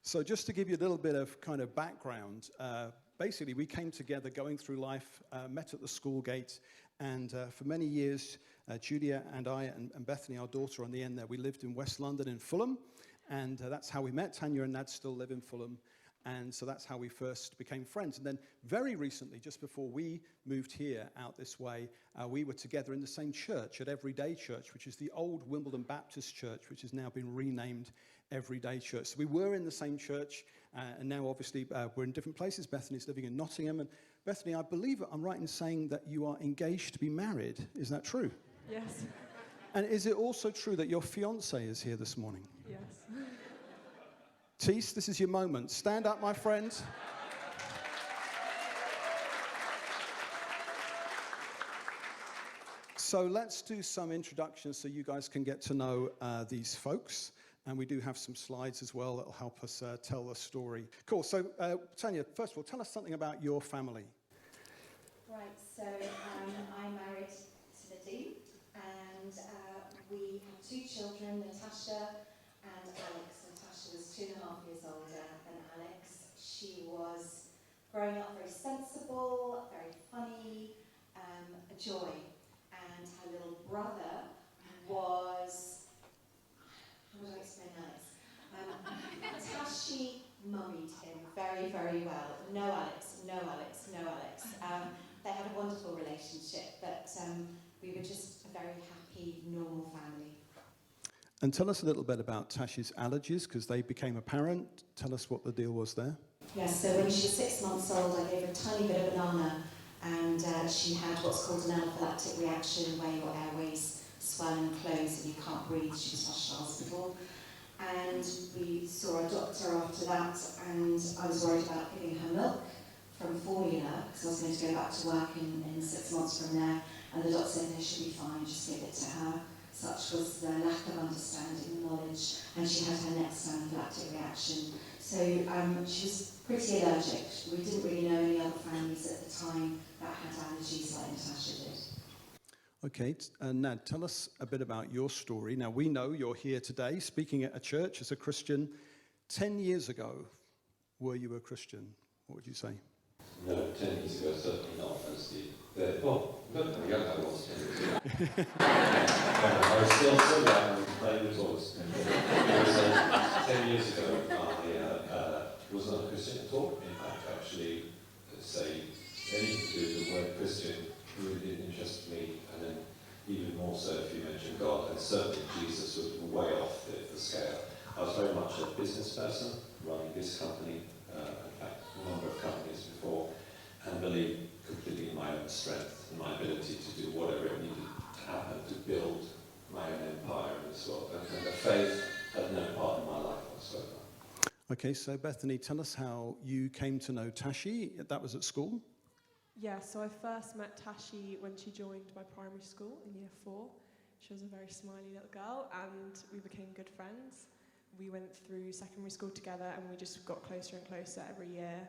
So just to give you a little bit of kind of background, basically we came together going through life, met at the school gate, and for many years, Julia and I and Bethany, our daughter, on the end there, we lived in West London in Fulham, and that's how we met. Tanya and Nad still live in Fulham, and so that's how we first became friends. And then very recently, just before we moved here out this way, we were together in the same church at Everyday Church, which is the old Wimbledon Baptist Church, which has now been renamed Everyday Church. So we were in the same church, and now obviously we're in different places. Bethany's living in Nottingham, and Bethany, I believe I'm right in saying that you are engaged to be married. Is that true? Yes. And is it also true that your fiance is here this morning? Yes. Tees, this is your moment. Stand up, my friend. So let's do some introductions so you guys can get to know these folks. And we do have some slides as well that will help us tell the story. Cool. So, Tanya, first of all, tell us something about your family. Right. So, I'm married to Nadine, and we have two children, Natasha and Alex. Natasha was 2.5 years older than Alex. She was growing up very sensible, very funny, a joy. And her little brother was, how would I explain Alex? Tashi mummied him very, very well. No Alex, no Alex, no Alex. They had a wonderful relationship, but we were just a very happy, normal family. And tell us a little bit about Tashi's allergies, because they became apparent. Tell us what the deal was there. Yes, so when she was 6 months old, I gave her a tiny bit of banana, and she had what's called an anaphylactic reaction, where your airways swell and close and you can't breathe. She was rushed to hospital. And we saw a doctor after that, and I was worried about giving her milk from formula, because I was going to go back to work in 6 months from there. And the doctor said, no, she'll be fine, just give it to her. Such was the lack of understanding and knowledge, and she had her next anaphylactic reaction. So she was pretty allergic. We didn't really know any other families at the time that had allergies like Natasha did. Okay, Nad, tell us a bit about your story. Now, we know you're here today speaking at a church as a Christian. 10 years ago, were you a Christian? What would you say? No, 10 years ago, certainly not. As well, look how young I was 10 years ago. I was still so young and playing the toys. 10 years ago, I was not a Christian at all. In fact, actually, say anything to do with the word Christian really didn't interest me, and then even more so if you mention God, and certainly Jesus was way off the scale. I was very much a business person, running this company, in fact, a number of companies before, and believed completely in my own strength and my ability to do whatever it needed to happen to build my own empire as well. And the faith had no part in my life whatsoever. Okay, so Bethany, tell us how you came to know Tashi. That was at school? Yeah, so I first met Tashi when she joined my primary school in year 4. She was a very smiley little girl, and we became good friends. We went through secondary school together, and we just got closer and closer every year.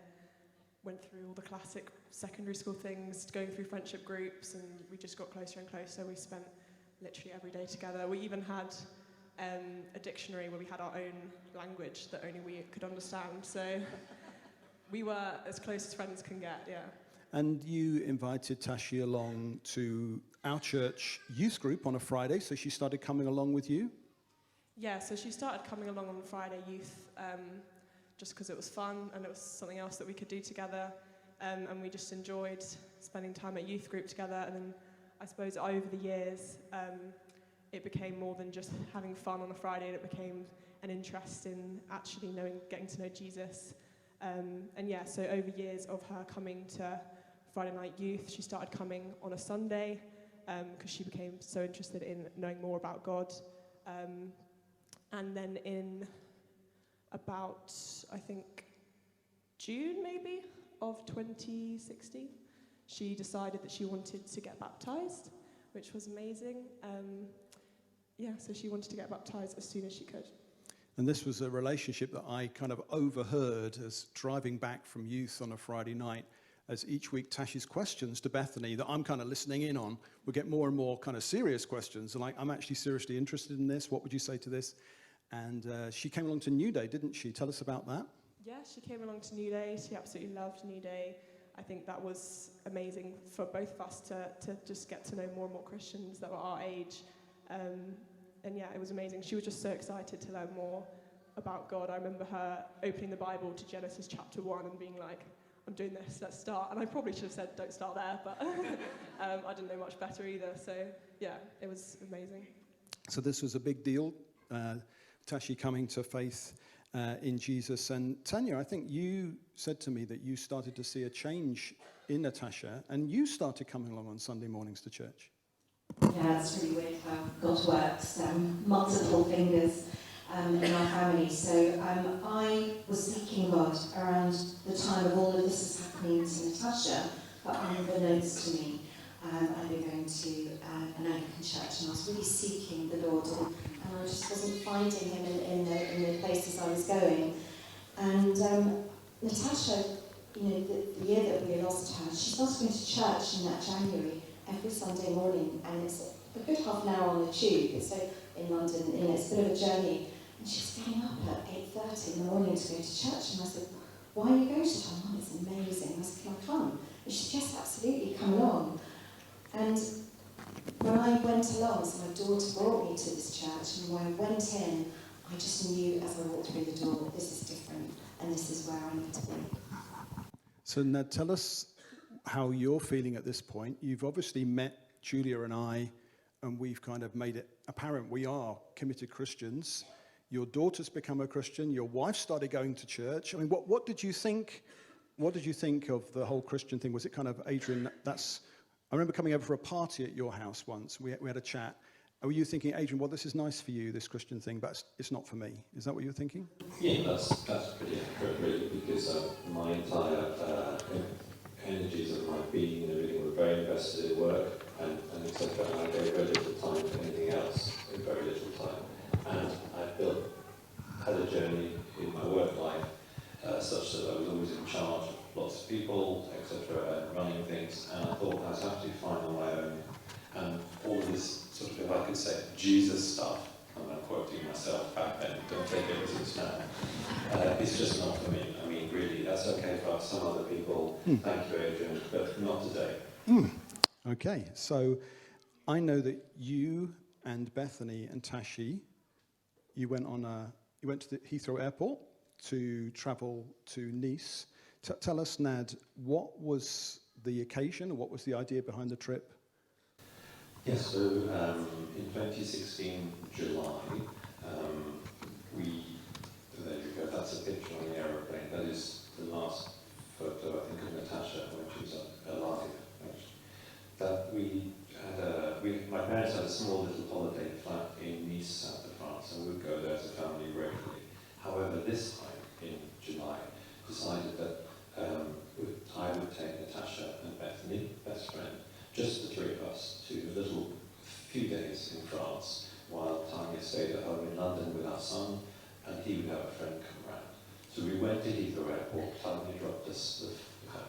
Went through all the classic secondary school things, going through friendship groups, and we just got closer and closer. We spent literally every day together. We even had a dictionary where we had our own language that only we could understand. So we were as close as friends can get, yeah. And you invited Tashi along to our church youth group on a Friday, so she started coming along with you? Yeah, so she started coming along on Friday youth just because it was fun and it was something else that we could do together. And we just enjoyed spending time at youth group together. And then I suppose over the years, it became more than just having fun on a Friday, and it became an interest in actually getting to know Jesus. And yeah, so over years of her coming to Friday night youth, she started coming on a Sunday because she became so interested in knowing more about God. And then in about, I think, June maybe of 2016, she decided that she wanted to get baptized, which was amazing. Yeah, so she wanted to get baptized as soon as she could. And this was a relationship that I kind of overheard as driving back from youth on a Friday night, as each week Tashi's questions to Bethany that I'm kind of listening in on would get more and more kind of serious questions. Like, I'm actually seriously interested in this. What would you say to this? And she came along to New Day, didn't she? Tell us about that. Yeah, she came along to New Day. She absolutely loved New Day. I think that was amazing for both of us to just get to know more and more Christians that were our age. And yeah, it was amazing. She was just so excited to learn more about God. I remember her opening the Bible to Genesis chapter 1 and being like, I'm doing this, let's start. And I probably should have said, don't start there, but I didn't know much better either. So yeah, it was amazing. So this was a big deal, Tashi coming to faith in Jesus. And Tanya, I think you said to me that you started to see a change in Natasha, and you started coming along on Sunday mornings to church. Yeah, it's really weird how God works. Multiple fingers in our family. So I was seeking God around the time of all of this is happening to Natasha, but unbeknownst to me, I'd been going to an Anglican church, and I was really seeking the Lord, and I just wasn't finding him in the places I was going. And Natasha, you know, the year that we lost her, she started going to church in that January every Sunday morning, and it's a good half an hour on the tube. It's in London, you know, it's a bit of a journey. And she's getting up at 8:30 in the morning to go to church, and I said, why are you going to church? Mum, it's amazing. I said, can I come? And she said, yes, absolutely, come along. And when I went along, so my daughter brought me to this church, and when I went in, I just knew as I walked through the door, this is different, and this is where I need to be. So now tell us how you're feeling at this point. You've obviously met Julia and I, and we've kind of made it apparent we are committed Christians. Your daughter's become a Christian. Your wife started going to church. I mean, what did you think? What did you think of the whole Christian thing? Was it kind of, Adrian, I remember coming over for a party at your house once. We had a chat. Were you thinking, Adrian, well, this is nice for you, this Christian thing, but it's not for me? Is that what you were thinking? Yeah, that's pretty accurate, really, because my entire energies of my being and everything were very invested in work, and etc. And I gave very little time to anything else, very little time. And I had a journey in my work life such that I was always in charge of lots of people, etc., and running things, and I thought I was absolutely fine on my own. And all of this sort of, if I could say, Jesus stuff, and I'm quoting myself back then, don't take it as it's now, it's just not for me. I mean, really, that's okay for some other people. Thank you, Adrian, but not today. Okay, so I know that you and Bethany and Tashi, you went to the Heathrow Airport to travel to Nice. Tell us, Nad, what was the occasion, or what was the idea behind the trip? Yes, so in 2016, July, there you go, that's a picture on the aeroplane. That is the last photo, I think, of Natasha when she was alive. That my parents had a small little holiday flat in Nice, south of France, and we would go there as a family regularly. However, this time, in July, decided that I would take Natasha and Bethany, best friend, just the three of us, to a little few days in France, while Tanyas stayed at home in London with our son, and he would have a friend come round. So we went to Heathrow Airport. Tanya dropped us,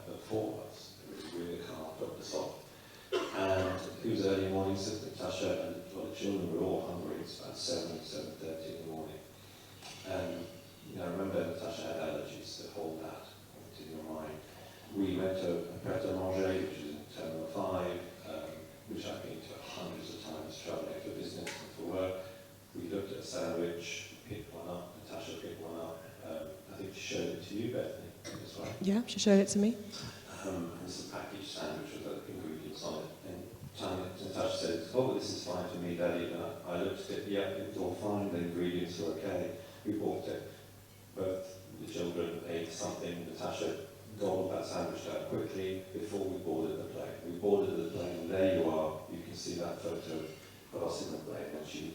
the four of us, really the car dropped us off. And it was early morning, so Natasha and the children were all hungry. It's about 7:30 in the morning. And I remember Natasha had allergies, so hold that in your mind. We went to a pret-a-manger, which is in Terminal 5, which I've been to hundreds of times, travelling for business and for work. We looked at a sandwich, picked one up, Natasha picked one up. I think she showed it to you, Bethany, that's right. Yeah, she showed it to me. It's a packaged sandwich with the ingredients on it. And Natasha said, oh, this is fine for me, Daddy. And I looked at it, yeah, it was all fine, the ingredients were okay. We bought it. Both the children ate something. Natasha gobbled that sandwich down quickly before we boarded the plane. We boarded the plane, and there you are. You can see that photo of us in the plane. And she,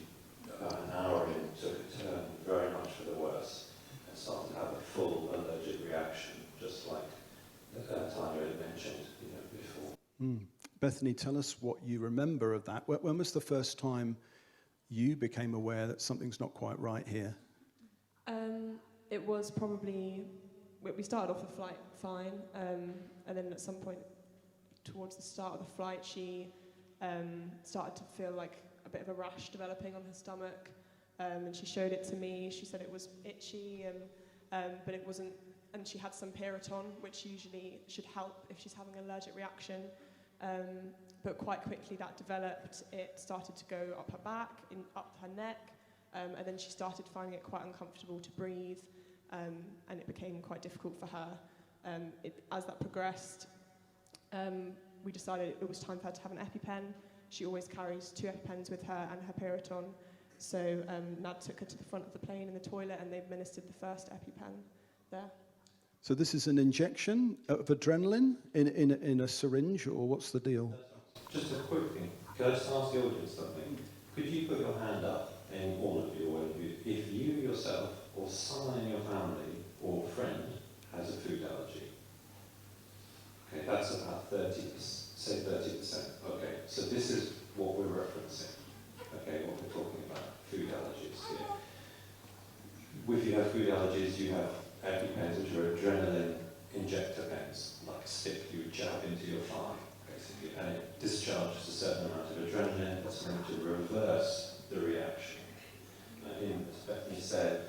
about an hour in, took a turn very much for the worse and started to have a full allergic reaction, just like Tanya had mentioned before. Bethany, tell us what you remember of that. When was the first time you became aware that something's not quite right here? It was probably, we started off the flight fine, and then at some point towards the start of the flight, she started to feel like a bit of a rash developing on her stomach, and she showed it to me. She said it was itchy, but it wasn't, and she had some Piriton, which usually should help if she's having an allergic reaction. But quite quickly that developed. It started to go up her back, up her neck, and then she started finding it quite uncomfortable to breathe, and it became quite difficult for her. As that progressed, we decided it was time for her to have an EpiPen. She always carries 2 EpiPens with her and her Piriton. So Nad took her to the front of the plane in the toilet, and they administered the first EpiPen there. So this is an injection of adrenaline in a syringe, or what's the deal? Just a quick thing. Could I just ask the audience something? Could you put your hand up, and all of you, if you yourself or someone in your family or friend has a food allergy? Okay, that's about 30%, say 30%. Okay, so this is what we're referencing. Okay, what we're talking about, food allergies here. If you have food allergies, you have EpiPens, which are adrenaline injector pens, like a stick you would jab into your thigh, basically, and it discharges a certain amount of adrenaline that's going to reverse the reaction. As Bethany said,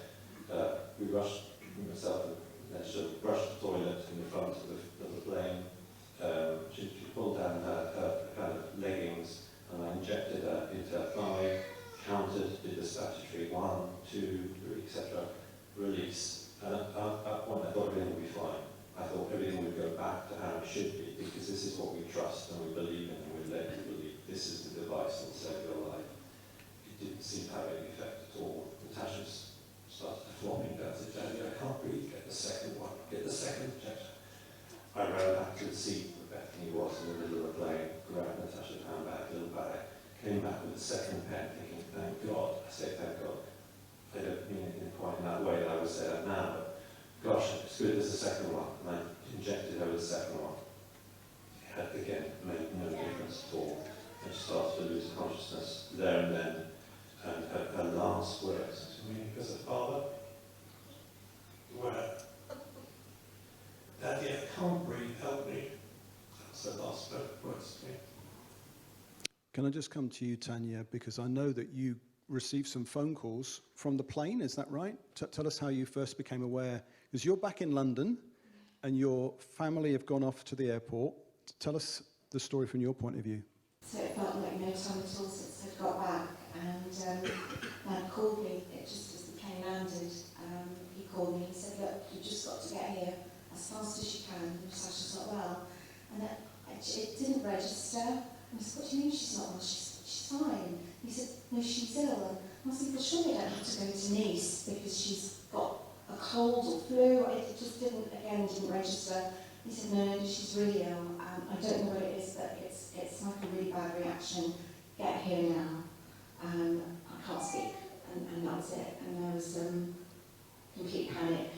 we rushed, myself and Natasha brushed the toilet in the front of the plane. She pulled down her kind of leggings, and I injected her into her thigh, counted, did the statutory 1, 2, 3, etc. Release. And at that point, I thought everything would be fine. I thought everything would go back to how it should be, because this is what we trust and we believe in, and we let you believe this is the device that will save your life. It didn't seem to have any effect at all. Natasha started flopping down, said, "Daddy, I can't breathe, get the second one, get the second injection." I ran back to the seat where Bethany was in the middle of the plane, grabbed Natasha's handbag, little bag, came back with the second pen, thinking, "Thank God." I say, "Thank God." I don't mean it in quite in that way that I would say that now, but gosh, it's good as the second one. And I injected her with the second one. It had, again, made no difference at all. And she started to lose consciousness there and then. And her last words to me was, "Father, where? Daddy, I can't breathe, help me." That's the last words to me. Can I just come to you, Tanya, because I know that you received some phone calls from the plane, is that right? Tell us how you first became aware, because you're back in London and your family have gone off to the airport. Tell us the story from your point of view. So it felt like no time at all since I'd got back, and Dad called me, just as the plane landed. He called me and said, "Look, you've just got to get here as fast as you can, Natasha's not well." And it didn't register. I said, "What do you mean she's not well? She's fine." He said, "No, she's ill." And I said, "Well, surely I don't have to go to Nice because she's got a cold or flu." It just didn't register. He said, "No, she's really ill. I don't know what it is, but it's like a really bad reaction. Get here now." I can't speak. And that was it. And there was complete panic.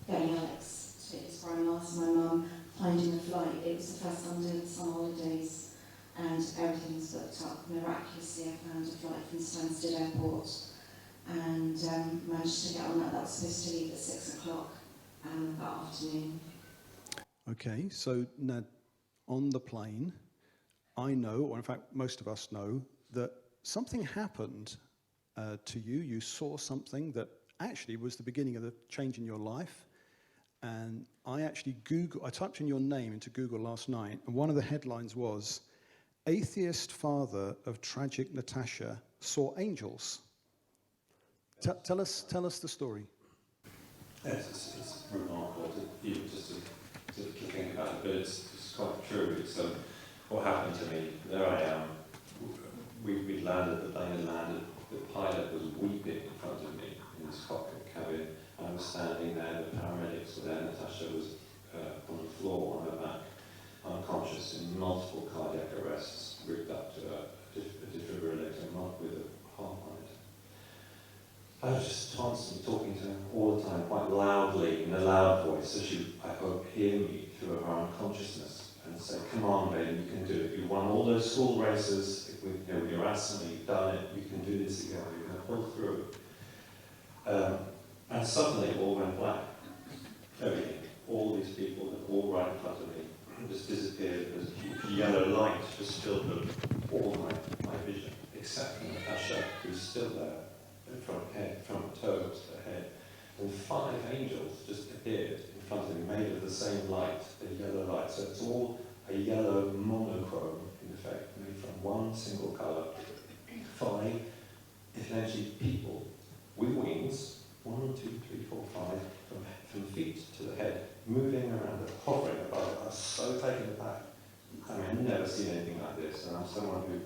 Getting Alex to his grandma's, my mum, finding a flight. It was the first under the summer holidays, and everything was booked up. Miraculously, I found a flight from Stansted Airport and managed to get on that. That was supposed to leave at 6 o'clock that afternoon. Okay, so now on the plane, I know, or in fact most of us know, that something happened to you. You saw something that actually was the beginning of the change in your life. And I actually I typed in your name into Google last night, and one of the headlines was, "Atheist father of tragic Natasha saw angels." Tell us the story. Yes, it's remarkable to even just to think about it, but it's quite true. It's what happened to me. There I am. We landed, the plane had landed. The pilot was weeping in front of me in his cockpit cabin. I was standing there, the paramedics were there. Natasha was on the floor on her back, unconscious in multiple cardiac arrests, rigged up to a defibrillator, not with a heart monitor. I was just constantly talking to her all the time, quite loudly, in a loud voice, so she, I hope, hear me through her unconsciousness and say, "Come on, baby, you can do it. You won all those school races with your asthma, you've done it, you can do this again, you're going to pull through." And suddenly it all went black. Everything. All these people that were all right in front of me just disappeared as a yellow light just filled all my vision, except for Natasha, who's still and 5 angels just appeared in front of him, made of the same light, a yellow light. So it's all a yellow monochrome, in effect, made from one single colour. 5, essentially people with wings, 1, 2, 3, 4, 5, from feet to the head, moving around, hovering above it. I was so taken aback. I mean, I've never seen anything like this, and I'm someone who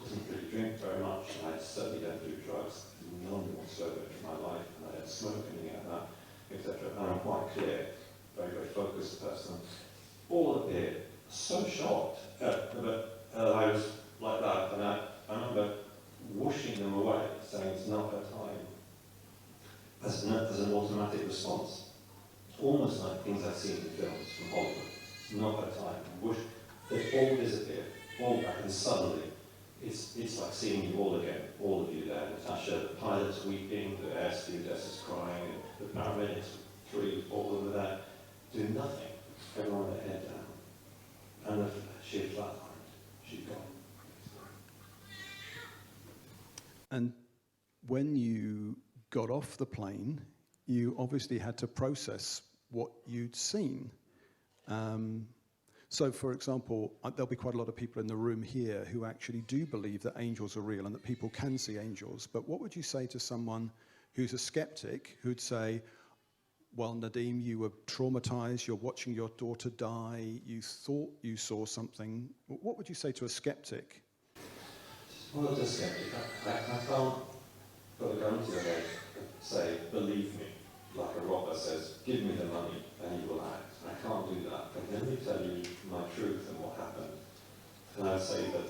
doesn't really drink very much, and I certainly don't do drugs, none whatsoever in my life, and I don't smoke anything like that, etc. And I'm quite clear, very, very focused person. All appeared, so shocked, but I was like that, and I remember whooshing them away, saying it's not her time, as an automatic response. Almost like things I've seen in films from Hollywood. It's not her time. Whoosh, they all disappear, all back, and suddenly it's like seeing you all again, all of you there. Natasha, the pilot's weeping, the air stewardess is crying, and the paramedics, 3, 4 of them are there, doing nothing. Everyone with their head down. And she had flatlined. She'd gone. And when you got off the plane, you obviously had to process what you'd seen. So, for example, there'll be quite a lot of people in the room here who actually do believe that angels are real and that people can see angels. But what would you say to someone who's a skeptic who'd say, well, Nadim, you were traumatized, you're watching your daughter die, you thought you saw something. What would you say to a skeptic? Well, as a skeptic, I can't put a gun to your head and say, believe me, like a robber says, give me the money and you will act. I can't do that. But let me tell you my truth and what happened. And I'd say that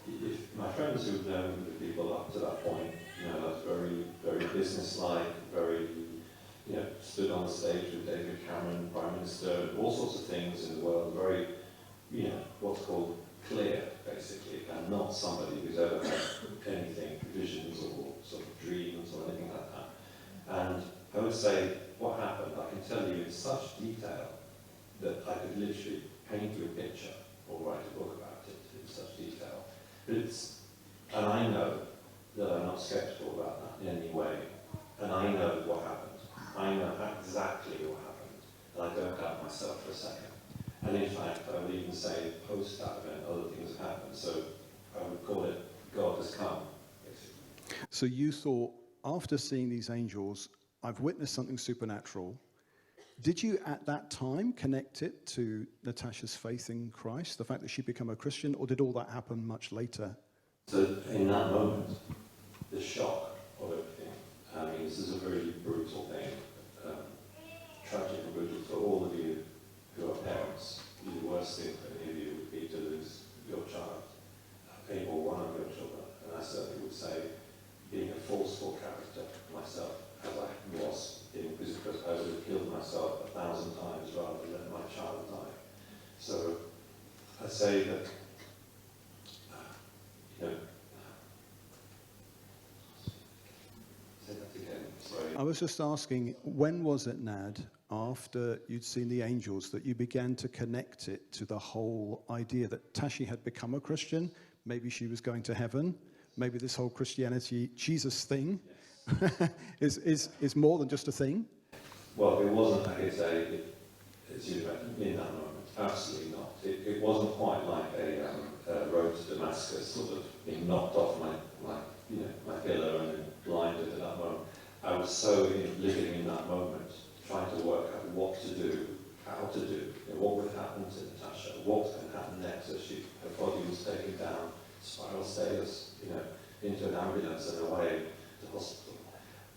if my friends who've known the people up to that point, I was very, very businesslike, very, stood on the stage with David Cameron, Prime Minister, all sorts of things in the world, very, what's called clear, basically, and not somebody who's ever had anything, visions or sort of dreams or anything like that. And I would say, what happened, I can tell you in such detail that I could literally paint you a picture or write a book about it in such detail. And I know that I'm not skeptical about that in any way, and I know what happened. I know exactly what happened, and I don't doubt myself for a second. And in fact, I would even say post that event, other things have happened. So I would call it God has come, basically. So you thought, after seeing these angels, I've witnessed something supernatural. Did you at that time connect it to Natasha's faith in Christ, the fact that she'd become a Christian, or did all that happen much later? So in that moment, the shock of everything, I mean, this is a very brutal thing, tragic and brutal for all of you who are parents. The worst thing for any of you would be to lose your child, or one of your children. And I certainly would say, being a forceful character myself, as I was, because I would have killed myself 1,000 times rather than let my child die. So I say that, say that again, sorry. I was just asking, when was it, Nad, after you'd seen the angels, that you began to connect it to the whole idea that Tashi had become a Christian, maybe she was going to heaven, maybe this whole Christianity, Jesus thing, yes. is more than just a thing? Well, it wasn't, I could say, as you mentioned, in that moment. Absolutely not. It wasn't quite like a road to Damascus, sort of being knocked off my pillow and then blinded at that moment. I was so living in that moment, trying to work out what to do, how to do, what would happen to Natasha, what was going to happen next as her body was taken down, spiral stairs, into an ambulance and away to hospital.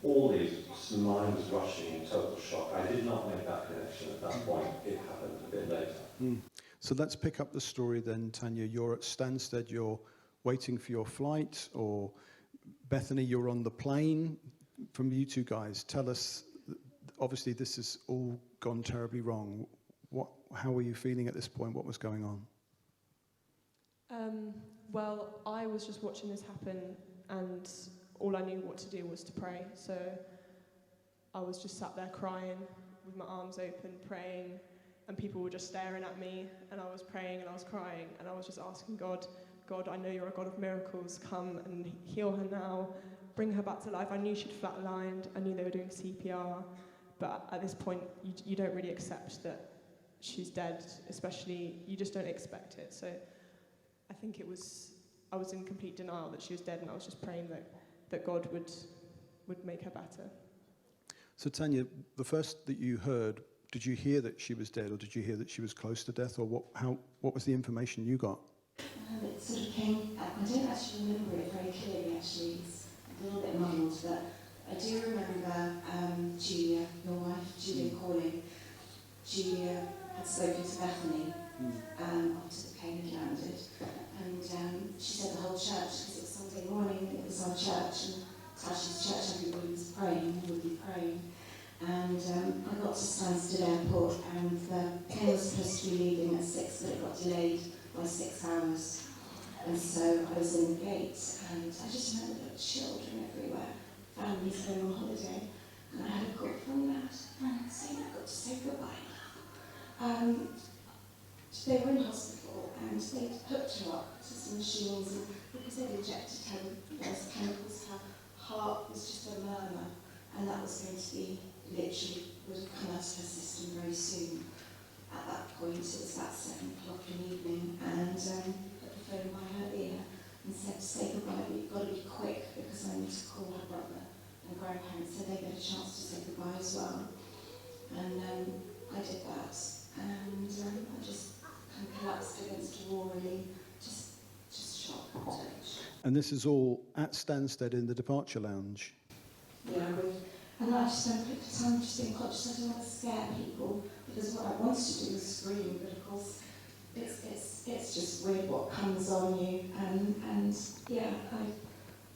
All these, mind was rushing in total shock. I did not make that connection at that point. It happened a bit later. So let's pick up the story then, Tanya. You're at Stansted, you're waiting for your flight, or Bethany, you're on the plane. From you two guys, tell us, obviously this has all gone terribly wrong. How were you feeling at this point? What was going on? Well, I was just watching this happen, and all I knew what to do was to pray. So I was just sat there crying with my arms open, praying, and people were just staring at me, and I was praying and I was crying, and I was just asking God, I know you're a God of miracles, come and heal her now, bring her back to life. I knew she'd flatlined, I knew they were doing CPR, but at this point, you don't really accept that she's dead, especially, you just don't expect it. So I think I was in complete denial that she was dead, and I was just praying that God would make her better. So Tanya, the first that you heard, did you hear that she was dead, or did you hear that she was close to death, or what was the information you got? It sort of came, I don't actually remember it very clearly actually, it's a little bit muddled, but I do remember Julia, your wife, Julia calling. Julia had spoken to Bethany after the plane had landed, and she said the whole church, because it was Sunday morning, it was our church, and Tashi's church, everybody was praying, would be praying. And I got to Stansted Airport, and the plane was supposed to be leaving at 6, but it got delayed by 6 hours. And so I was in the gate, and I just remember there were children everywhere, families going on holiday, and I had a call from that, and saying I've got to say goodbye now. They were in hospital, and they hooked her up to some machines, and because they'd injected her with various chemicals, her heart was just a murmur, and that was going to be literally would have come out of her system very soon. At that point, it was about 7 o'clock in the evening, and put the phone by her ear and said, say goodbye, but you've got to be quick because I need to call her brother and grandparents so they get a chance to say goodbye as well. And I did that, and I just kind of collapsed against a wall, really, just shocked. And this is all at Stansted in the departure lounge? Yeah, and I just spent a bit of time just being conscious. I don't want to scare people, because what I wanted to do was scream, but of course it's just weird what comes on you, and yeah,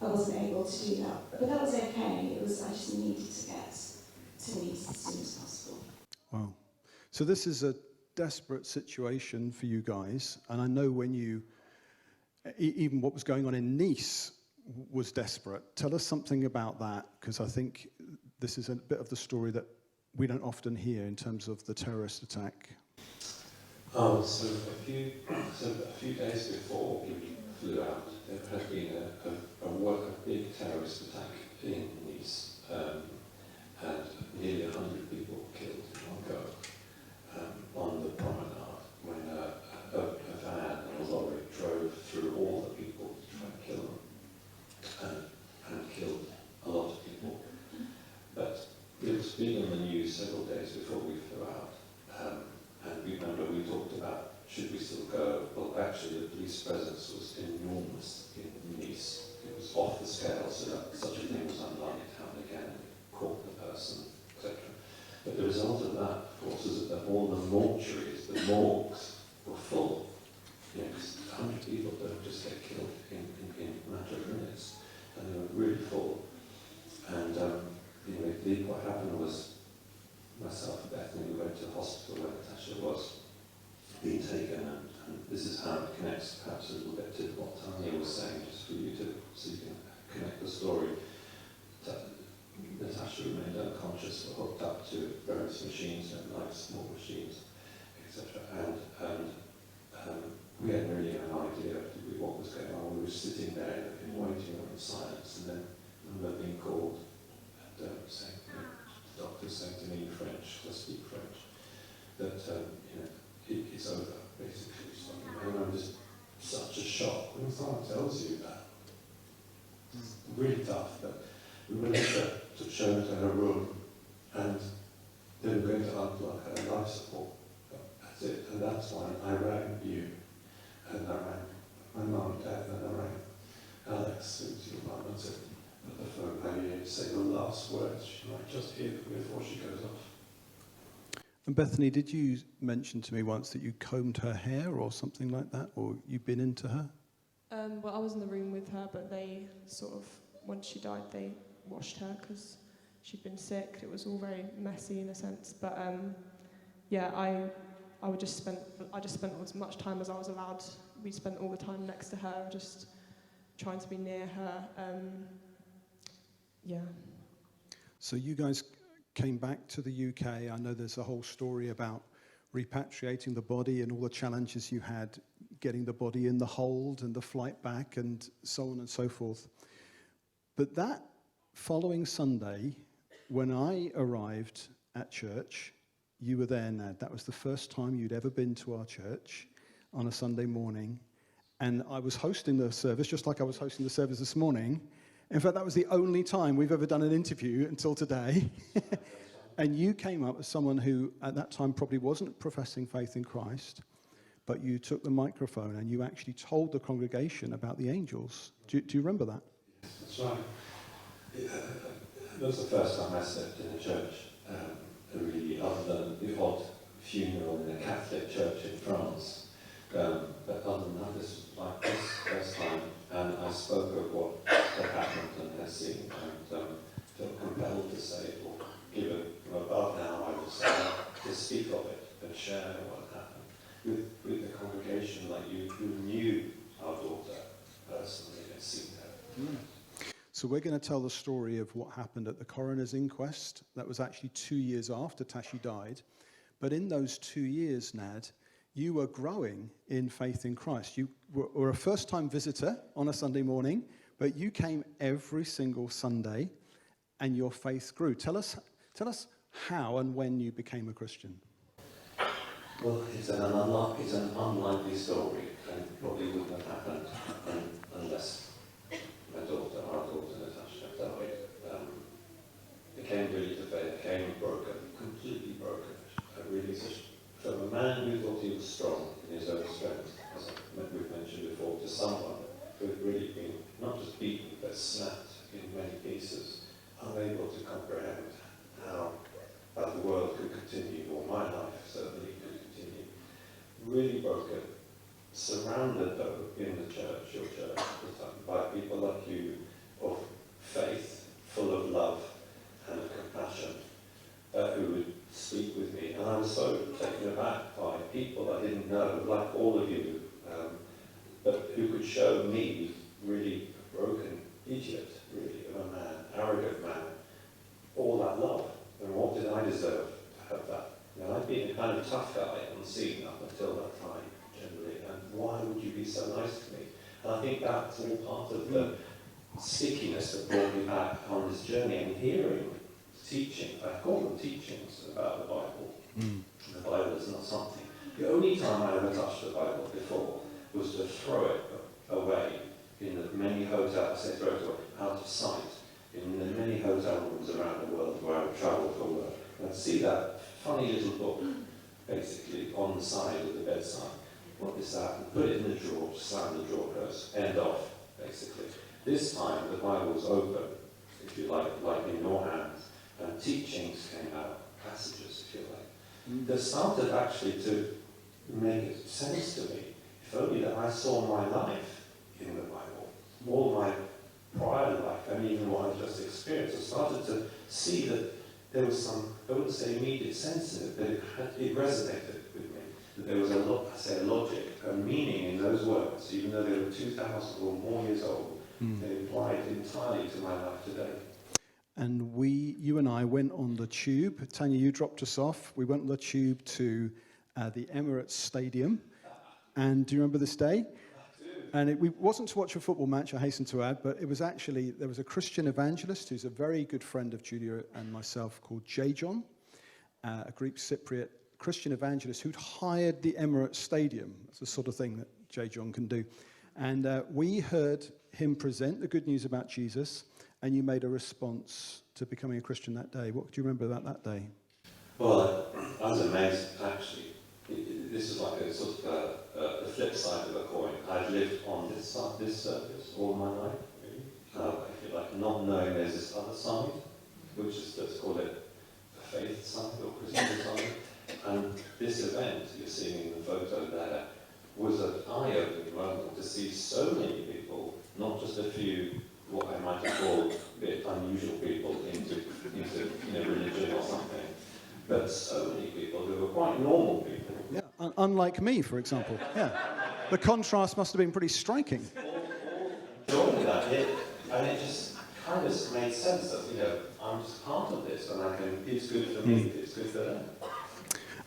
I wasn't able to do that, but that was okay. I just needed to get to Nice as soon as possible. Wow. So this is a desperate situation for you guys, and I know when you, even what was going on in Nice was desperate. Tell us something about that, because I think this is a bit of the story that we don't often hear in terms of the terrorist attack. So a few days before we flew out, there had been a big terrorist attack in Nice, and nearly 100 people killed in one go on the promenade when a van and a lorry drove through all the people to try and kill them, and killed a lot of people. But it was big on the news several days before we flew out. And we remember we talked about, should we still go? Well, actually, the police presence was enormous in Nice. It was off the scale, so that such a thing was unlikely to happen again. Caught the person, etc. But the result of that, of course, is that all the mortuaries, the morgues, were full. You know, 100 people don't just get killed in a matter of minutes, and they were really full. And what happened was, myself and Bethany, we went to the hospital where Natasha was being taken, and this is how it connects perhaps a little bit to what Tanya was saying, just for you to, so you can connect the story. Natasha remained unconscious, but hooked up to various machines, like small machines, etc. And we had really no idea what was going on. We were sitting there in waiting room in silence, and then I remember being called, and saying, the doctor saying to me in French, I speak French, that it's over, basically. So I remember just such a shock when someone tells you that. It's really tough, but we went to show her to her room, and they were going to unplug her life support. That's it, and that's why I rang you, and I rang my mum and dad, and I rang Alex, who's your mum, and said, put the phone by your ear to say the last words. She might just hear them before she goes off. And Bethany, did you mention to me once that you combed her hair or something like that, or you've been into her? Well, I was in the room with her, but they sort of, once she died, they washed her because she'd been sick. It was all very messy in a sense, but yeah, I just spent as much time as I was allowed. We spent all the time next to her, just trying to be near her. Yeah. So you guys came back to the UK. I know there's a whole story about repatriating the body and all the challenges you had getting the body in the hold and the flight back and so on and so forth. But that following Sunday, when I arrived at church. You were there, Nad. That was the first time you'd ever been to our church on a Sunday morning. And I was hosting the service, just like I was hosting the service this morning. In fact, that was the only time we've ever done an interview until today. And you came up as someone who, at that time, probably wasn't professing faith in Christ, but you took the microphone and you actually told the congregation about the angels. Do you remember that? That's right. It was the first time I stepped in a church, really, other than the odd funeral in a Catholic church in France. But other than that, this was like this first time, and I spoke of what had happened and had seen, and felt compelled to say, or give it from above now, I would say, to speak of it and share what happened with the congregation, like you who knew our daughter personally and seen her. Mm. So we're going to tell the story of what happened at the coroner's inquest. That was actually 2 years after Tashi died. But in those 2 years, Nad, you were growing in faith in Christ. You were a first-time visitor on a Sunday morning, but you came every single Sunday, and your faith grew. Tell us how and when you became a Christian. Well, it's an unlikely story, and probably wouldn't have happened unless our daughter Natasha, died. It came really to faith, came broken, completely broken. Really, from a man who thought he was strong in his own strength, as we've mentioned before, to someone who had really been not just beaten but snapped in many pieces, unable to comprehend how the world could continue, or my life certainly could continue. Really broken, surrounded though in the church, your church, by people like you, of faith, full of love and compassion, who would speak with me. And I was so taken aback by people I didn't know, like all of you, but who could show me really a broken idiot, really, of a man, arrogant man, all that love. And what did I deserve to have that? Now, I'd been a kind of tough guy on the scene up until that time, generally, and why would you be so nice to me? And I think that's all part of the stickiness that brought me back on this journey, and hearing teaching, I call them teachings about the Bible. Mm. The Bible is not something. The only time I ever touched the Bible before was to throw it away in the many hotels, I say throw it away, out of sight, in the many hotel rooms around the world where I would travel for work. And I'd see that funny little book, basically, on the side of the bedside. What is that? And put it in the drawer, slam the drawer closed, end off, basically. This time, the Bible was open, if you like in your hands, and teachings came out, passages, if you like, that started actually to make sense to me. If only that I saw my life in the Bible, all my prior life, and even what I just experienced. I started to see that there was some, I wouldn't say immediate sense in it, but it resonated with me. That there was a logic, a meaning in those words, even though they were 2,000 or more years old, they applied entirely to my life today. And you and I went on the tube. Tanya, you dropped us off. We went on the tube to the Emirates Stadium. And do you remember this day? And it wasn't to watch a football match, I hasten to add, but it was actually, there was a Christian evangelist who's a very good friend of Julia and myself called J. John, a Greek Cypriot Christian evangelist who'd hired the Emirates Stadium. That's the sort of thing that J. John can do. And we heard him present the good news about Jesus, and you made a response to becoming a Christian that day. What do you remember about that day? Well, I was amazed, actually. This is like a sort of the flip side of the coin. I've lived on this side, this surface, all my life, really. I feel like not knowing there's this other side, which is, let's call it the faith side or Christian side. And this event you're seeing in the photo there was an eye-opening moment to see so many people, not just a few, what I might have called a bit unusual people into religion or something, but so many people who were quite normal people. Yeah, unlike me, for example. Yeah, the contrast must have been pretty striking. All enjoying that, and it just kind of made sense that I'm just part of this, and it's good for me, it's good for them.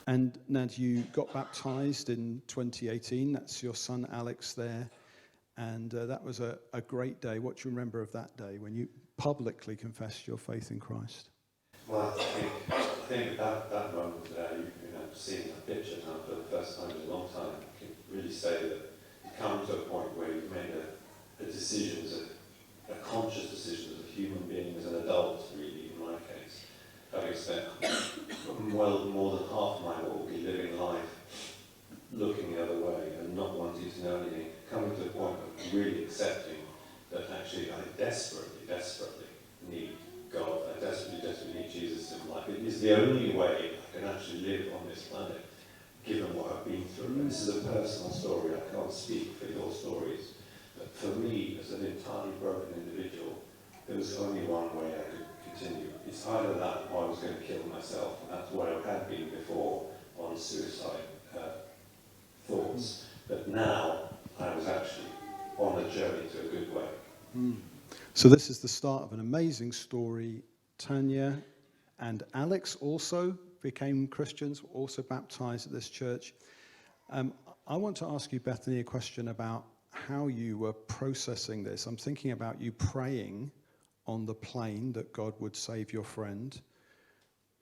And Nad, you got baptized in 2018. That's your son Alex there, and that was a great day. What do you remember of that day when you publicly confessed your faith in Christ? Well, I think think that moment there, seeing that picture now for the first time in a long time, I can really say that you come to a point where you've made a decision, a conscious decision as a human being, as an adult, really, in my case, having spent well more than half my will be living life looking the other way and not wanting to know anything, coming to a point of really accepting that actually I desperately, desperately need God. I desperately need Jesus in my life. It is the only way I can actually live on this planet, given what I've been through. And this is a personal story. I can't speak for your stories. But for me, as an entirely broken individual, there was only one way I could continue. It's either that or I was going to kill myself. And that's where I had been before on suicide thoughts. But now I was actually on a journey to a good way. So this is the start of an amazing story. Tanya and Alex also became Christians, also baptized at this church. I want to ask you, Bethany, a question about how you were processing this. I'm thinking about you praying on the plane that God would save your friend,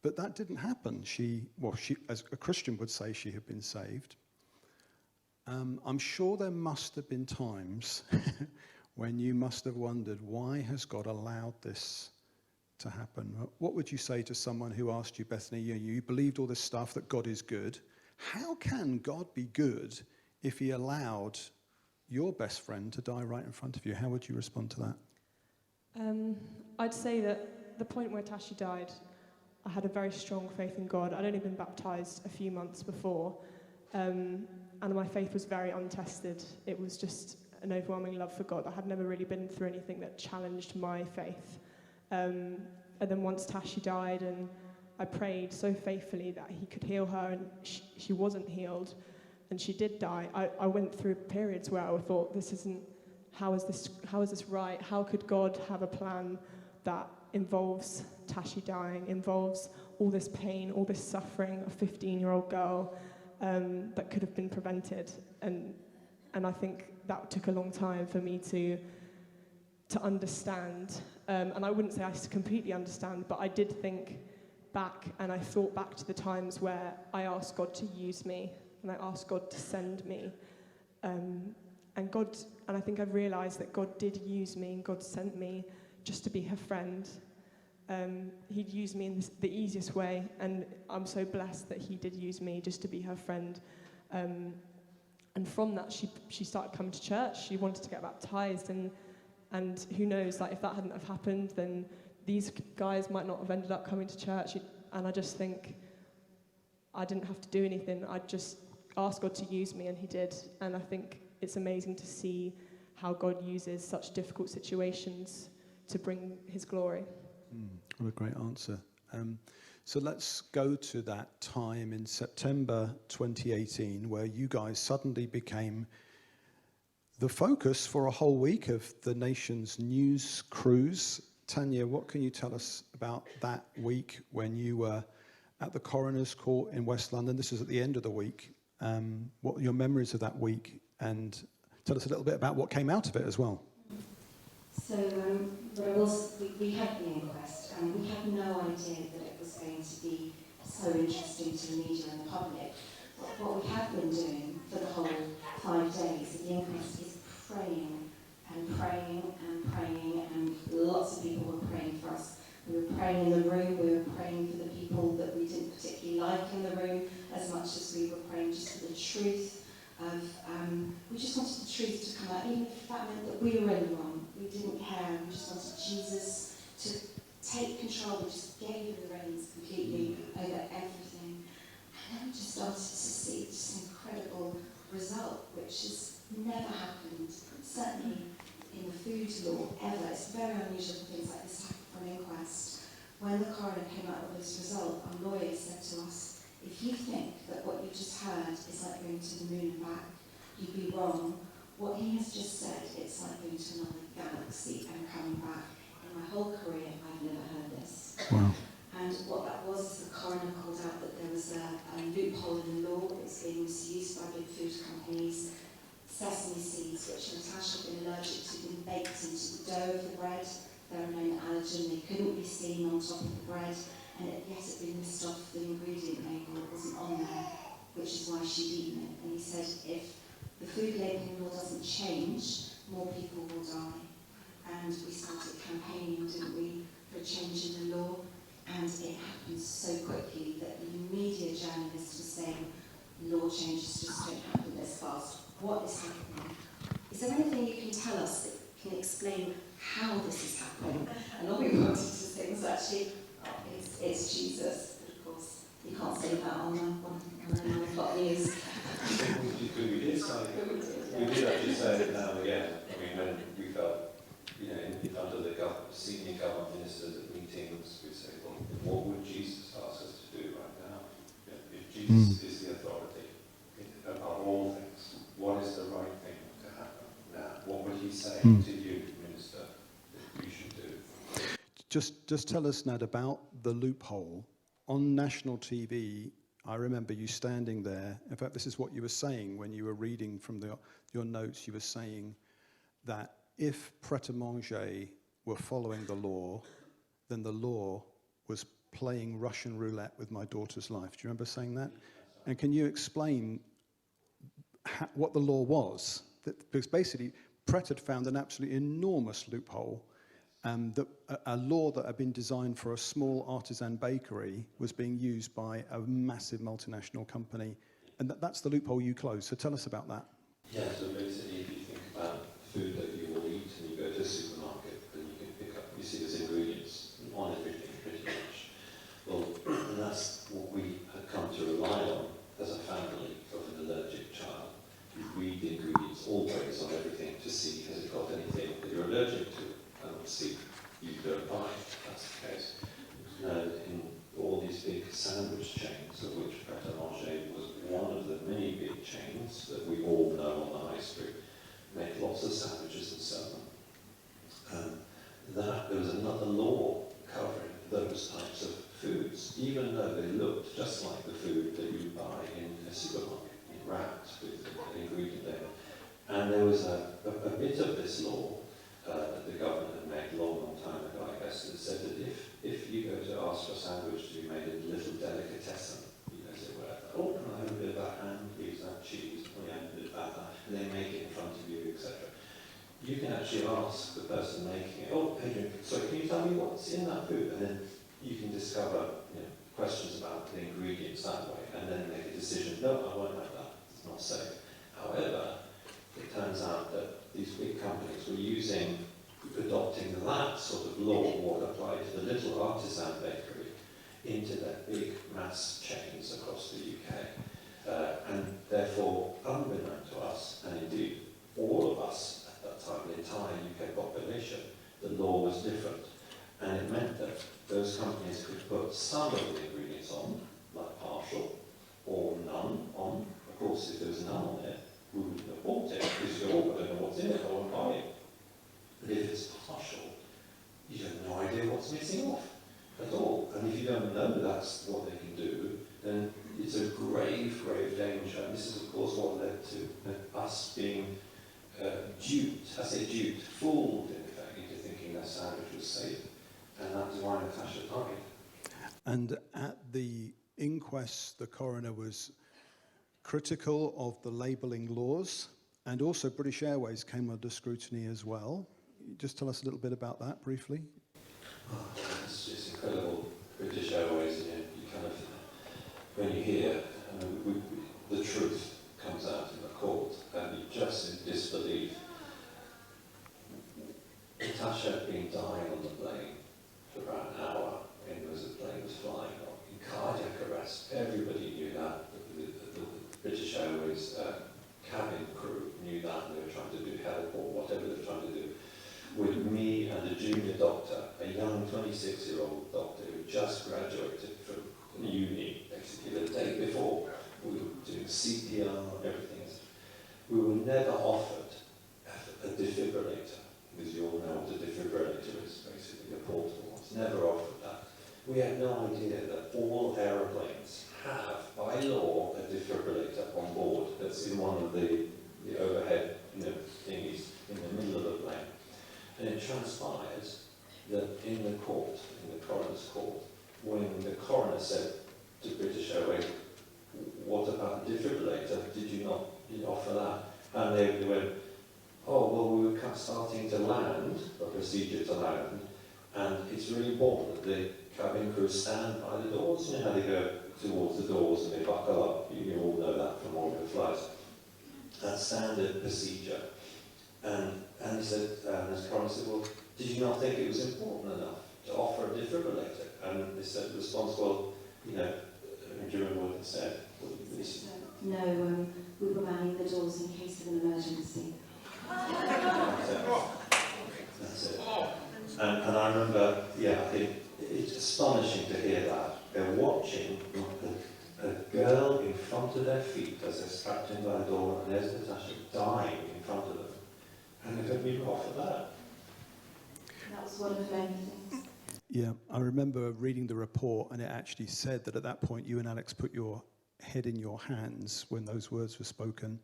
but that didn't happen. She, as a Christian would say, she had been saved. I'm sure there must have been times when you must have wondered, why has God allowed this to happen? What would you say to someone who asked you, Bethany, you believed all this stuff, that God is good. How can God be good if he allowed your best friend to die right in front of you? How would you respond to that? I'd say that the point where Tashi died, I had a very strong faith in God. I'd only been baptised a few months before, and my faith was very untested. It was just an overwhelming love for God. I had never really been through anything that challenged my faith. And then once Tashi died, and I prayed so faithfully that he could heal her, and she wasn't healed, and she did die. I went through periods where I thought, how is this right? How could God have a plan that involves Tashi dying, involves all this pain, all this suffering, a 15-year-old girl, that could have been prevented? And I think that took a long time for me to understand. And I wouldn't say I completely understand, but I did think back, and I thought back to the times where I asked God to use me, and I asked God to send me. And I think I've realised that God did use me, and God sent me just to be her friend. He'd use me in the easiest way, and I'm so blessed that he did use me just to be her friend. And from that, she started coming to church. She wanted to get baptised, and who knows, like, if that hadn't have happened, then these guys might not have ended up coming to church. And I just think I didn't have to do anything. I just asked God to use me, and he did. And I think it's amazing to see how God uses such difficult situations to bring his glory. What a great answer. So let's go to that time in September 2018 where you guys suddenly became the focus for a whole week of the nation's news cruise. Tanya, what can you tell us about that week when you were at the coroner's court in West London? This is at the end of the week. What are your memories of that week? And tell us a little bit about what came out of it as well. So we had the inquest, and we had no idea that it was going to be so interesting to the media and the public. But what we have been doing for the whole 5 days of the inquest is praying and praying and praying, and lots of people were praying for us. We were praying in the room, we were praying for the people that we didn't particularly like in the room, as much as we were praying just for the truth of, we just wanted the truth to come out, even if that meant that we were in the wrong. We didn't care, we just wanted Jesus to take control. We just gave him the reins completely over everything. And then we just started to see this incredible result, which has never happened, certainly in the food law, ever. It's very unusual for things like this to happen for an inquest. When the coroner came out with this result, our lawyer said to us, if you think that what you just heard is like going to the moon and back, you'd be wrong. What he has just said, it's like going to another galaxy and coming back. In my whole career, I've never heard this. Wow. And what that was is the coroner called out that there was a loophole in the law that was being misused by big food companies. Sesame seeds, which Natasha had been allergic to, been baked into the dough of the bread. They're a known allergen, they couldn't be seen on top of the bread. and yet it had been missed off the ingredient label, it wasn't on there, which is why she'd eaten it. And he said, if the food labelling law doesn't change, more people will die. And we started campaigning, didn't we, for a change in the law, and it happened so quickly that the media journalist was saying, law changes just don't happen this fast. What is happening? Is there anything you can tell us that can explain how this is happening? And all we wanted to say was actually, it's Jesus. But of course, you can't say that on the 9 o'clock news. We did actually say it now and again. I mean, when we felt, in front of the senior government ministers at meetings, we say, well, what would Jesus ask us to do right now? If Jesus is the authority about all things, what is the right thing to happen now? What would he say to you, minister, that you should do? Just tell us, Nad, about the loophole. On national TV, I remember you standing there. In fact, this is what you were saying when you were reading from your notes. You were saying that if Pret-a-Manger were following the law, then the law was playing Russian roulette with my daughter's life. Do you remember saying that? And can you explain what the law was? Because basically, Pret had found an absolutely enormous loophole. That a law that had been designed for a small artisan bakery was being used by a massive multinational company. And that's the loophole you closed. So tell us about that. Yeah, so basically, if you think about food that you will eat and you go to a supermarket and you can pick up, you see there's ingredients on everything pretty much. Well, and that's what we had come to rely on as a family of an allergic child. You read the ingredients always on everything to see has it got anything that you're allergic to. And obviously, you don't buy if that's the case. In all these big sandwich chains, of which Pret-a-Manger was one of the many big chains that we all know on the high street, make lots of sandwiches and sell them. There was another law covering those types of foods, even though they looked just like the food that you buy in a supermarket, wrapped with an ingredient label. And there was a bit of this law that the government had made a long time ago, I guess, that said that if you go to ask for a sandwich to be made in a little delicatessen, say whatever, oh, can I have a bit of that ham, please, that cheese, oh yeah, a bit of that, and they make it in front of you, etc. You can actually ask the person making it, oh, Adrian, sorry, can you tell me what's in that food? And then you can discover questions about the ingredients that way, and then make a decision, no, I won't have that, it's not safe. However, it turns out that these big companies were adopting that sort of law, what applied to the little artisan bakery, into their big mass chains across the UK. And therefore, unbeknown to us, and indeed all of us at that time, the entire UK population, the law was different. And it meant that those companies could put some of the ingredients on, like partial, or none on. Of course, if there was none on it, we wouldn't have bought it, because you all don't know what's in it, I won't buy it. But if it's partial, you have no idea what's missing off at all. And if you don't know that's what they can do, then it's a grave, grave danger. And this is, of course, what led to us being duped, I say duped, fooled, in effect, into thinking that sandwich was safe. And that is why Natasha died. And at the inquest, the coroner was critical of the labelling laws, and also British Airways came under scrutiny as well. Just tell us a little bit about that briefly. Oh, it's just incredible. British Airways, you kind of, when you hear the truth comes out in the court, and you just in disbelief. Natasha had been dying on the plane for about an hour, and as the plane was flying in cardiac arrest. Everybody knew that. The British Airways cabin crew knew that, and they were trying to do help or whatever they were trying to do. With me and a junior doctor, a young 26-year-old doctor who just graduated from uni, basically the day before. We were doing CPR, everything. We were never offered a defibrillator, because you all know what a defibrillator is, basically a portable. It's never offered that. We had no idea that all aeroplanes have, by law, a defibrillator on board that's in one of the overhead thingies in the middle of the plane. And it transpires that in the court, in the coroner's court, when the coroner said to British Airways, what about the defibrillator? Did you not offer that? And they went, oh, well, we were starting to land, a procedure to land, and it's really important that the cabin crew stand by the doors. You know how they go towards the doors and they buckle up? You all know that from all your flights. That's standard procedure. And he said, as coroner said, well, did you not think it was important enough to offer a defibrillator? And they said, the response, well, you know, do you remember what it said? No, we were manning the doors in case of an emergency. That's it. And I remember, yeah, it's astonishing to hear that. They're watching a girl in front of their feet as they're strapped in by the door, and there's Natasha dying in front of them. And they don't even offer that. That was one of many things. Yeah, I remember reading the report, and it actually said that at that point you and Alex put your head in your hands when those words were spoken.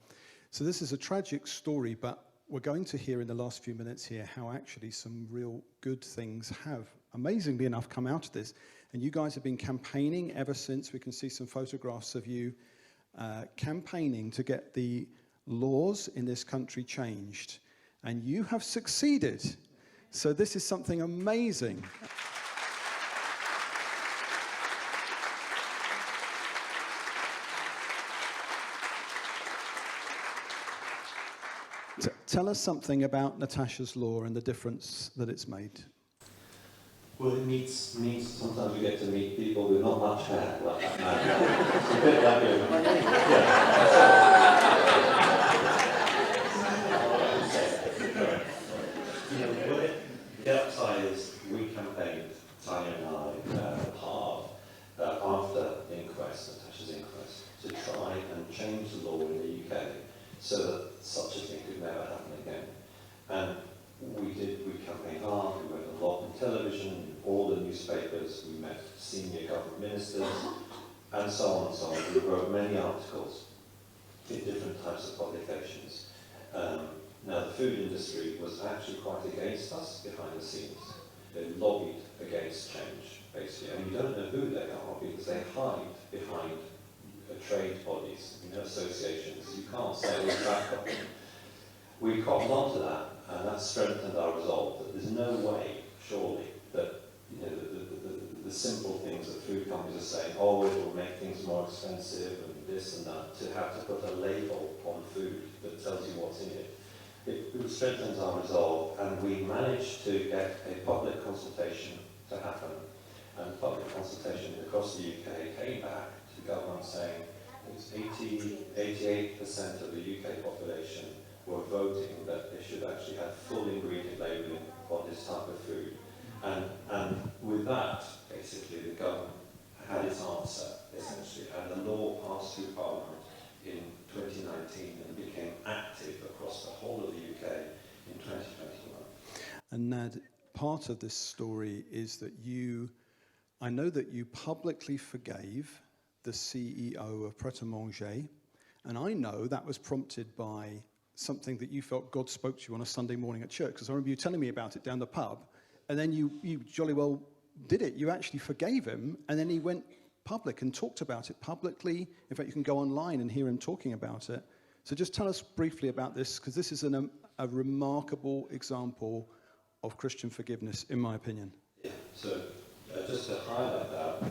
So this is a tragic story, but we're going to hear in the last few minutes here how actually some real good things have, amazingly enough, come out of this. And you guys have been campaigning ever since. We can see some photographs of you campaigning to get the laws in this country changed. And you have succeeded. So this is something amazing. Tell us something about Natashas Law and the difference that it's made. Well, it needs sometimes we get to meet people with not much hair like that man. It's a bit like the upside is we campaigned, Tanya and I, hard after the inquest, Natasha's inquest, to try and change the law in the UK so that such a thing could never happen again. And we campaigned hard, we went a lot on television, all the newspapers, we met senior government ministers, and so on and so on. We wrote many articles in different types of publications. Now, the food industry was actually quite against us behind the scenes. They lobbied against change, basically, and you don't know who they are because they hide behind trade bodies, associations. You can't say we're back on them. We cottoned on to that, and that strengthened our resolve that there's no way, surely, that the simple things that food companies are saying, oh, it will make things more expensive and this and that, to have to put a label on food that tells you what's in it. It strengthens our resolve, and we managed to get a public consultation to happen. And public consultation across the UK came back to the government saying it was 88% of the UK population were voting that they should actually have full ingredient labelling on this type of food. And with that, basically, the government had its answer, essentially, and the law passed through Parliament in 2019 and became active across the whole of the UK in 2021. And Nad, part of this story is that I know that you publicly forgave the CEO of Pret a Manger, and I know that was prompted by something that you felt God spoke to you on a Sunday morning at church, because I remember you telling me about it down the pub, and then you jolly well did it. You actually forgave him, and then he went public and talked about it publicly. In fact, you can go online and hear him talking about it. So just tell us briefly about this, because this is a remarkable example of Christian forgiveness, in my opinion. Yeah, so just to highlight that,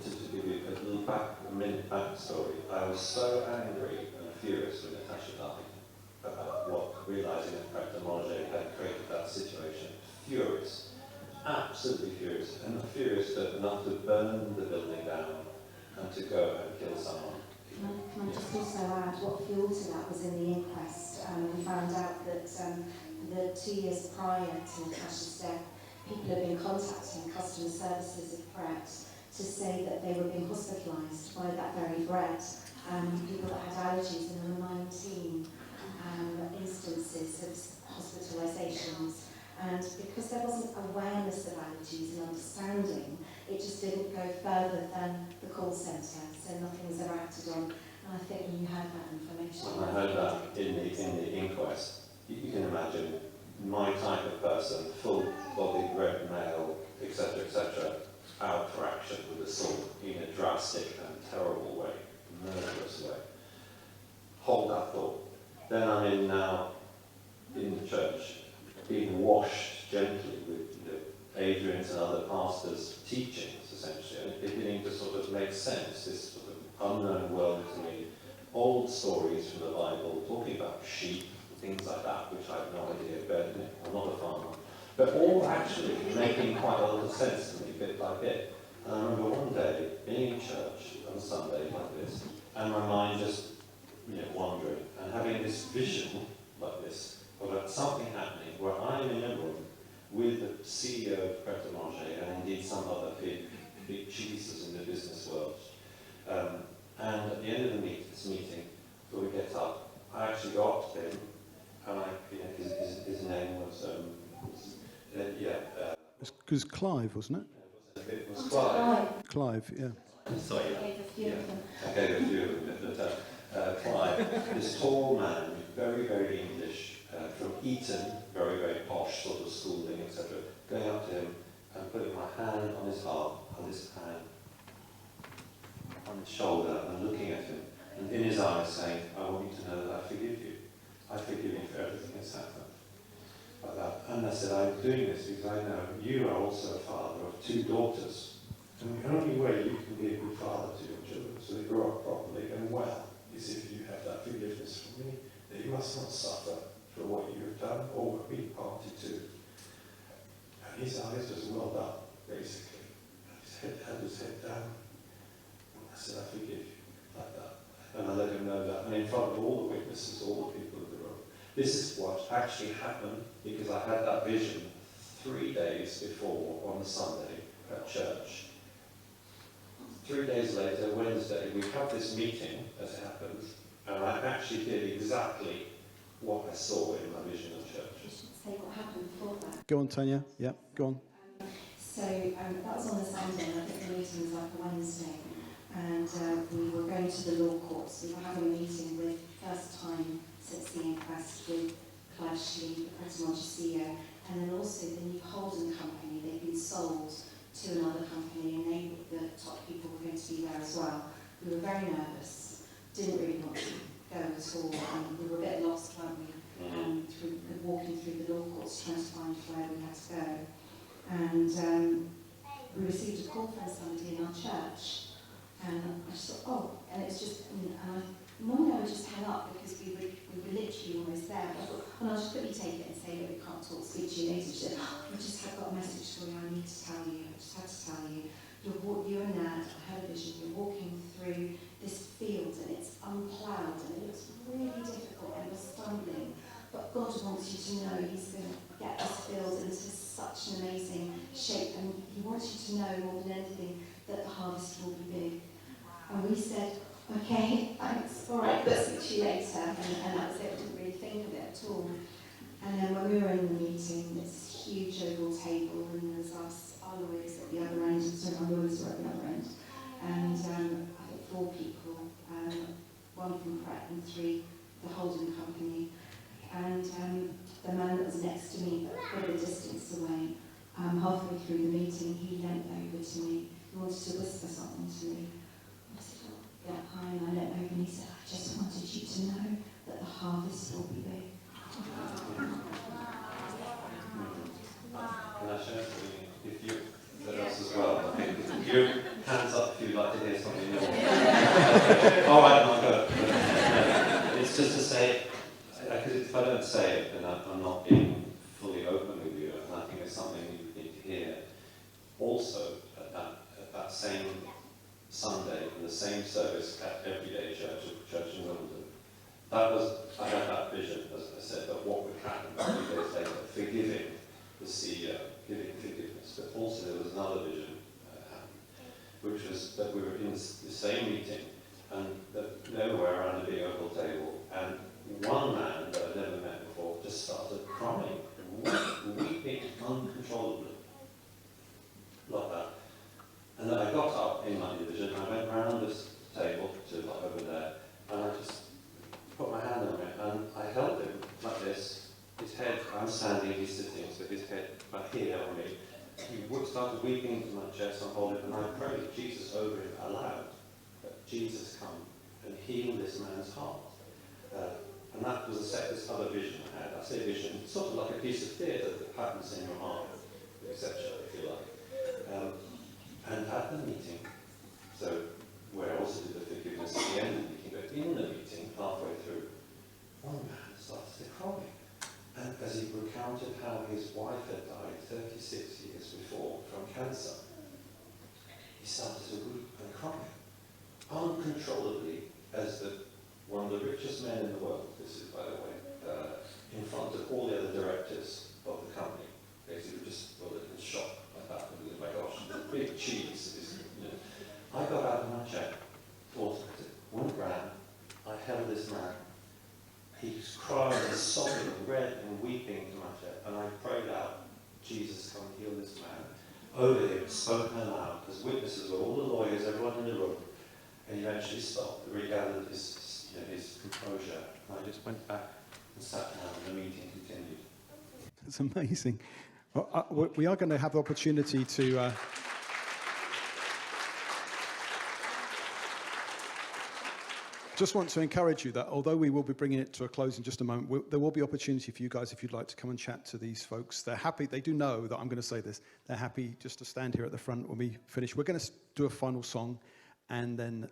just to give you a little minute backstory, I was so angry and furious when Natasha died about realising that Pret a Manger had created that situation. Furious, absolutely furious, and furious enough to burn the building down and to go and kill someone. Can I just also add, what fuel to that was in the inquest. We found out that the 2 years prior to Natasha's death, people had been contacting customer services of Pret to say that they were being hospitalised by that very bread. People that had allergies, and there were 19 instances of hospitalisations. And because there wasn't awareness of allergies and understanding, it just didn't go further than the call centre, so nothing was ever acted on. And I think when you heard that information... When I heard that in the inquest, you can imagine my type of person, full-bodied, red male, etc., out for action with the sword in a drastic and terrible way, murderous way. Hold that thought. Then I'm in now in the church, being washed gently with Adrian's and other pastors' teachings, essentially, and beginning to sort of make sense, this sort of unknown world to me, old stories from the Bible, talking about sheep, things like that, which I have no idea about. I'm not a farmer. But all actually making quite a lot of sense to me, bit by bit. And I remember one day being in church on a Sunday like this, and my mind just, wandering, and having this vision like this about something happening where I'm in a room with the CEO of Pret-a-Manger and indeed some other big cheeses in the business world. And at the end of this meeting, before we get up, I actually got up to him, and his name was, It was Clive, wasn't it? it was Clive. Clive, yeah. Sorry, Yeah. I gave a few of them, but Clive, this tall man, very, very English, from Eton, very, very posh sort of schooling, etc., going up to him and putting my hand on his arm, on his hand, on his shoulder, and looking at him, and in his eyes saying, I want you to know that I forgive you. I forgive you for everything that's happened. Like that. And I said, I'm doing this because I know you are also a father of 2 daughters. And the only way you can be a good father to your children so they grow up properly and well is if you have that forgiveness from me, that you must not suffer for what you have done or what been party to. And his eyes just welled up, basically. And his head had his head down. And I said, I forgive you, like that. And I let him know that. And in front of all the witnesses, all the people in the room. This is what actually happened because I had that vision 3 days before on the Sunday at church. 3 days later, Wednesday, we have this meeting, as it happens, and I actually did exactly what I saw in my vision of church. I should say what happened before that. Go on, Tanya. Yeah, go on. So that was on a Sunday, and I think the meeting was like a Wednesday. And we were going to the law courts. We were having a meeting with, first time since the inquest, with Tashi, the Pret-a-Manger CEO, and then also the new holding company. They've been sold to another company, and the top people were going to be there as well. We were very nervous, didn't really want to go at all, and we were a bit lost, weren't we, walking through the law courts, trying to find where we had to go. And we received a call from somebody in our church, and I just thought, and it's just, normally I would just hang up because we were literally almost there. But I thought, I'll just quickly take it and say, look, we can't talk, speak to you later. She said, I just have got a message for you, I need to tell you, I just had to tell you. You and Nad, I had a vision, you're walking through this field and it's unploughed and it looks really difficult and you're stumbling. But God wants you to know He's going to get this field into such an amazing shape, and He wants you to know more than anything that the harvest will be big. And we said, okay, thanks, all right, but speak to you later. And that was it, we didn't really think of it at all. And then when we were in the meeting, this huge oval table, and there's us Holloway's at the other end, so our lawyers were at the other end. And I think 4 people, 1 from Pret and 3, the holding company. And the man that was next to me, but quite a distance away, halfway through the meeting, he leant over to me. He wanted to whisper something to me. I said, oh, yeah, hi, and I leant over, and he said, I just wanted you to know that the harvest will be big. Can I share something? If you, that else as well, I think. Your hands up if you'd like to hear something more. All right, I'll go. It's just to say, because if I don't say it, then I'm not being fully open with you, and I think it's something you need to hear. Also, at that same Sunday, in the same service at Everyday Church in London, I had that vision, as I said, of what would happen 3 days later, forgiving the CEO, giving forgiveness. But also there was another vision which was that we were in the same meeting, and that they were around a big oval table, and one man that I'd never met before just started crying, weeping uncontrollably, like that. And then I got up in my division, I went round this table to like over there, and I just put my hand on it, and I held him like this. His head, I'm standing, he's sitting, so his head right here on me, he started weeping into my chest and hold it, and I prayed Jesus over him aloud, that Jesus come and heal this man's heart. And that was this other vision I had. I say vision, it's sort of like a piece of theatre that happens in your heart, etc., if you like. And at the meeting, so where I also did the forgiveness at the end of the meeting, but in the meeting, halfway through, one man started to cry. And as he recounted how his wife had died 36 years before from cancer, he started to weep and cry uncontrollably as one of the richest men in the world, this is by the way, in front of all the other directors of the company. Basically just in shock like that, and oh my gosh, big cheese. I got out of my chair, thought about it, went round, I held this man. He was crying and sobbing and red and weeping to my chair, and I prayed out, Jesus, come heal this man. Over him, spoken aloud, as witnesses were all the lawyers, everyone in the room, and he eventually stopped, regathered his composure, and I just went back and sat down, and the meeting continued. It's amazing. Well, we are going to have the opportunity to... Just want to encourage you that although we will be bringing it to a close in just a moment, there will be opportunity for you guys if you'd like to come and chat to these folks. They're happy. They do know that I'm going to say this. They're happy just to stand here at the front when we finish. We're going to do a final song, and then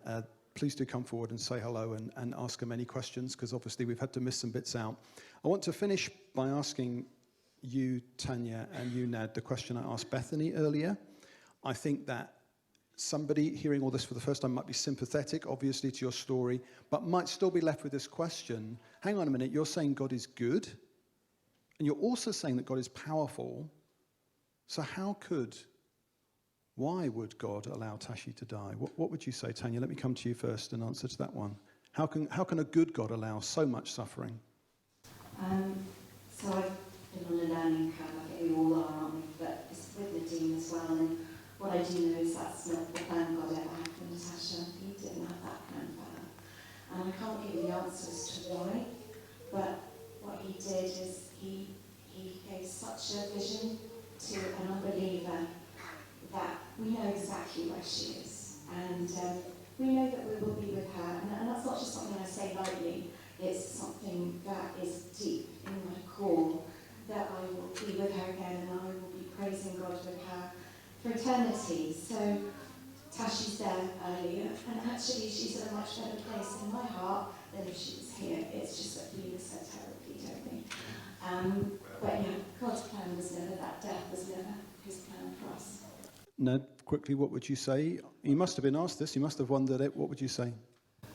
please do come forward and say hello and ask them any questions, because obviously we've had to miss some bits out. I want to finish by asking you, Tanya, and you, Nad, the question I asked Bethany earlier. I think that somebody hearing all this for the first time might be sympathetic, obviously, to your story, but might still be left with this question. Hang on a minute, you're saying God is good, and you're also saying that God is powerful. So why would God allow Tashi to die? What would you say, Tanya? Let me come to you first and answer to that one. How can a good God allow so much suffering? So I've been on a learning curve, I think we all are, aren't we? But it's with Nadine as well, and what I do know is that's not the plan God ever had for Natasha. He didn't have that plan for her. And I can't give you the answers to why, but what he did is he gave such a vision to an unbeliever that we know exactly where she is. And we know that we will be with her. And that's not just something I say lightly, it's something that is deep in my core, that I will be with her again and I will be praising God with her for eternity. So Tashi's there earlier, and actually she's in a much better place in my heart than if she was here. It's just that we were so terribly, don't we? But yeah, God's plan was never that. Death was never his plan for us. Ned, quickly, what would you say? You must have been asked this, you must have wondered it. What would you say?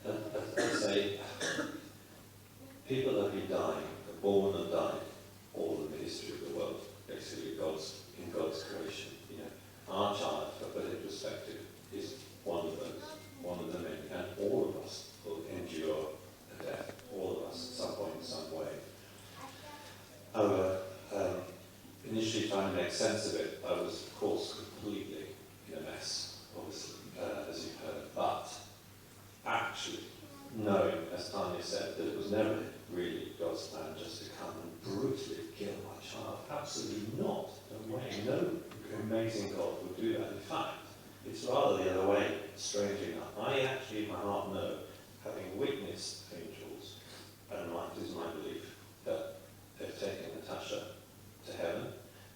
I'd say people have been dying, are born and died, all in the history of the world, basically in God's creation. Our child, to put it in perspective, is one of the many, and all of us will endure a death, all of us at some point in some way. However, initially trying to make sense of it, I was, of course, completely in a mess, obviously, as you've heard. But actually, knowing, as Tanya said, that it was never really God's plan just to come and brutally kill my child. Absolutely not. No way. No amazing God would do that. In fact, it's rather the other way, strangely enough. I actually, in my heart, know, having witnessed angels, and it is my belief, that they've taken Natasha to heaven,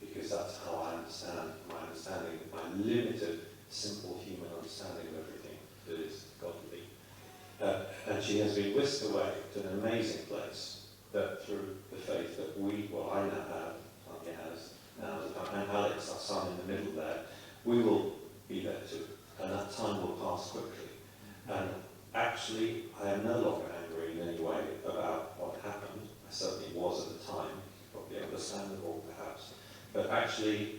because that's how I understand my limited, simple human understanding of everything that is godly. And she has been whisked away to an amazing place that through the faith that I now have, Tanya has, now, and Alex, our son in the middle there, we will be there too. And that time will pass quickly. And actually, I am no longer angry in any way about what happened. I certainly was at the time, probably understandable perhaps. But actually,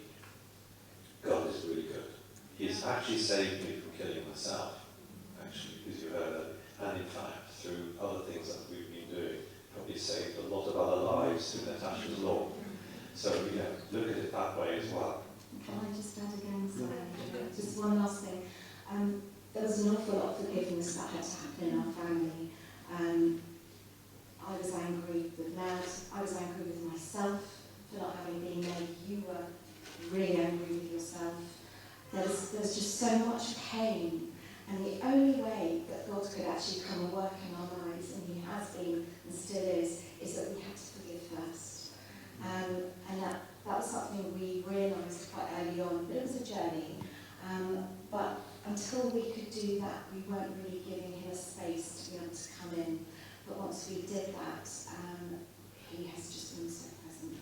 God is really good. He has actually saved me from killing myself, actually, because you heard that. And in fact, through other things that we've been doing, probably saved a lot of other lives through Natashas Law. So, look at it that way as well. Can I just add again? Sorry, just one last thing. There was an awful lot of forgiveness that had to happen in our family. I was angry with Ned. I was angry with myself for not having been there. You were really angry with yourself. There's just so much pain, and the only way that God could actually come and work in our lives, and He has been and still is that we have to forgive first. And that was something we realised quite early on, but it was a journey. But until we could do that, we weren't really giving Him a space to be able to come in. But once we did that, He has just been so present.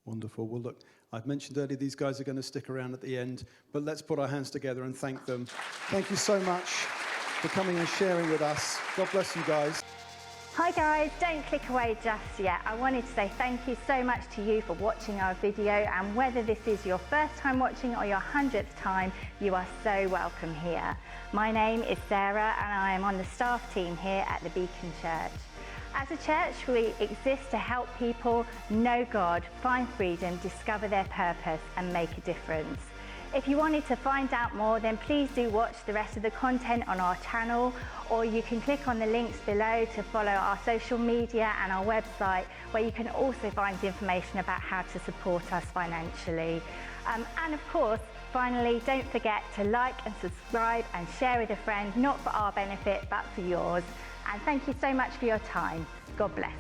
Wonderful. Well, look, I've mentioned earlier these guys are going to stick around at the end, but let's put our hands together and thank them. Thank you so much for coming and sharing with us. God bless you guys. Hi guys, don't click away just yet. I wanted to say thank you so much to you for watching our video, and whether this is your first time watching or your 100th time, you are so welcome here. My name is Sarah and I am on the staff team here at the Beacon Church. As a church, we exist to help people know God, find freedom, discover their purpose and make a difference. If you wanted to find out more, then please do watch the rest of the content on our channel, or you can click on the links below to follow our social media and our website, where you can also find information about how to support us financially. And of course, finally, don't forget to like and subscribe and share with a friend, not for our benefit, but for yours. And thank you so much for your time. God bless.